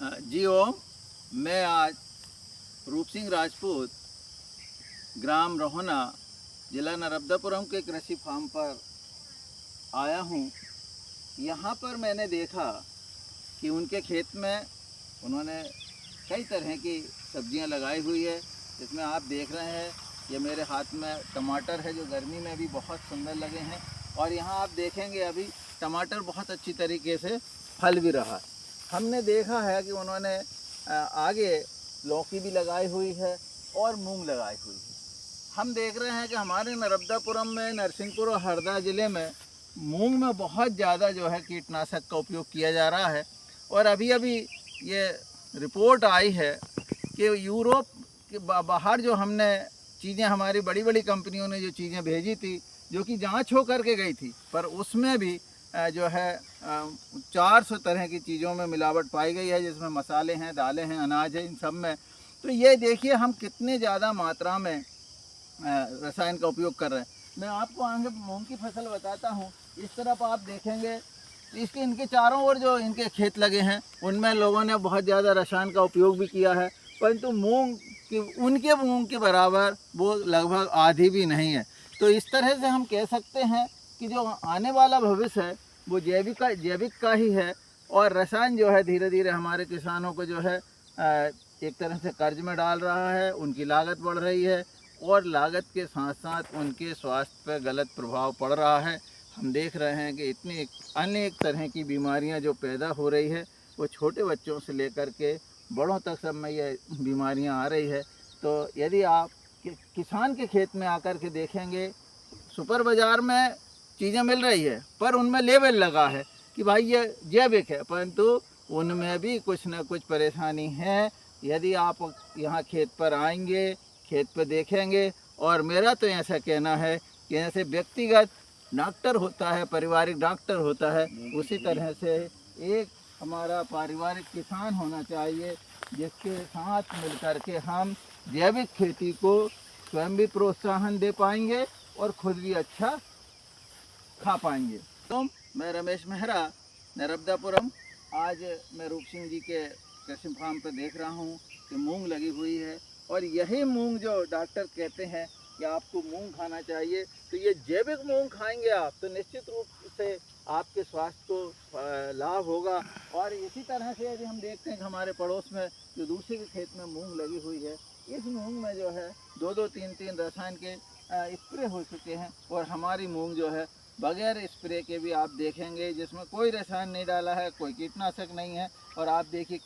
जी ओम, मैं आज रूप सिंह राजपूत ग्राम रोहना जिला नर्मदापुरम के कृषि फार्म पर आया हूँ। यहाँ पर मैंने देखा कि उनके खेत में उन्होंने कई तरह की सब्जियाँ लगाई हुई है। जिसमें आप देख रहे हैं, ये मेरे हाथ में टमाटर है जो गर्मी में भी बहुत सुंदर लगे हैं। और यहाँ आप देखेंगे अभी टमाटर बहुत अच्छी तरीके से फल भी रहा है। हमने देखा है कि उन्होंने आगे लौकी भी लगाई हुई है और मूंग लगाई हुई है। हम देख रहे हैं कि हमारे नर्मदापुरम में, नरसिंहपुर और हरदा ज़िले में मूंग में बहुत ज़्यादा जो है कीटनाशक का उपयोग किया जा रहा है। और अभी अभी ये रिपोर्ट आई है कि यूरोप के बाहर जो हमने चीज़ें, हमारी बड़ी बड़ी कंपनियों ने जो चीज़ें भेजी थी, जो कि जांच हो करके गई थी, पर उसमें भी जो है 400 तरह की चीज़ों में मिलावट पाई गई है, जिसमें मसाले हैं, दालें हैं, अनाज है, इन सब में। तो ये देखिए हम कितने ज़्यादा मात्रा में रसायन का उपयोग कर रहे हैं। मैं आपको आगे मूंग की फसल बताता हूँ। इस तरफ आप देखेंगे इनके चारों ओर जो इनके खेत लगे हैं, उनमें लोगों ने बहुत ज़्यादा रसायन का उपयोग भी किया है, परंतु उनके मूंग के बराबर वो लगभग आधी भी नहीं है। तो इस तरह से हम कह सकते हैं कि जो आने वाला भविष्य है वो जैविक का ही है। और रसायन जो है धीरे धीरे हमारे किसानों को जो है एक तरह से कर्ज में डाल रहा है, उनकी लागत बढ़ रही है और लागत के साथ साथ उनके स्वास्थ्य पर गलत प्रभाव पड़ रहा है। हम देख रहे हैं कि इतनी अनेक तरह की बीमारियां जो पैदा हो रही है, वो छोटे बच्चों से लेकर के बड़ों तक सब में ये बीमारियां आ रही है। तो यदि आप किसान के खेत में आकर के देखेंगे, सुपर बाज़ार में चीज़ें मिल रही है, पर उनमें लेबल लगा है कि भाई ये जैविक है, परंतु उनमें भी कुछ न कुछ परेशानी है। यदि आप यहाँ खेत पर आएंगे, खेत पर देखेंगे, और मेरा तो ऐसा कहना है कि जैसे व्यक्तिगत डॉक्टर होता है, पारिवारिक डॉक्टर होता है, उसी तरह से एक हमारा पारिवारिक किसान होना चाहिए, जिसके साथ मिलकर के हम जैविक खेती को स्वयं भी प्रोत्साहन दे पाएंगे और खुद भी अच्छा खा पाएंगे। तो मैं रमेश मेहरा, नर्मदापुरम। आज मैं रूप सिंह जी के कृषि फार्म पर देख रहा हूँ कि मूंग लगी हुई है। और यही मूंग जो डॉक्टर कहते हैं कि आपको मूंग खाना चाहिए, तो ये जैविक मूंग खाएंगे आप तो निश्चित रूप से आपके स्वास्थ्य को लाभ होगा। और इसी तरह से यदि हम देखते हैं कि हमारे पड़ोस में जो दूसरे के खेत में मूंग लगी हुई है, इस मूंग में जो है 2-2, 3-3 रसायन के स्प्रे हो चुके हैं। और हमारी मूंग जो है बगैर स्प्रे के भी आप देखेंगे, जिसमें कोई रसायन नहीं डाला है, कोई कीटनाशक नहीं है। और आप देखिए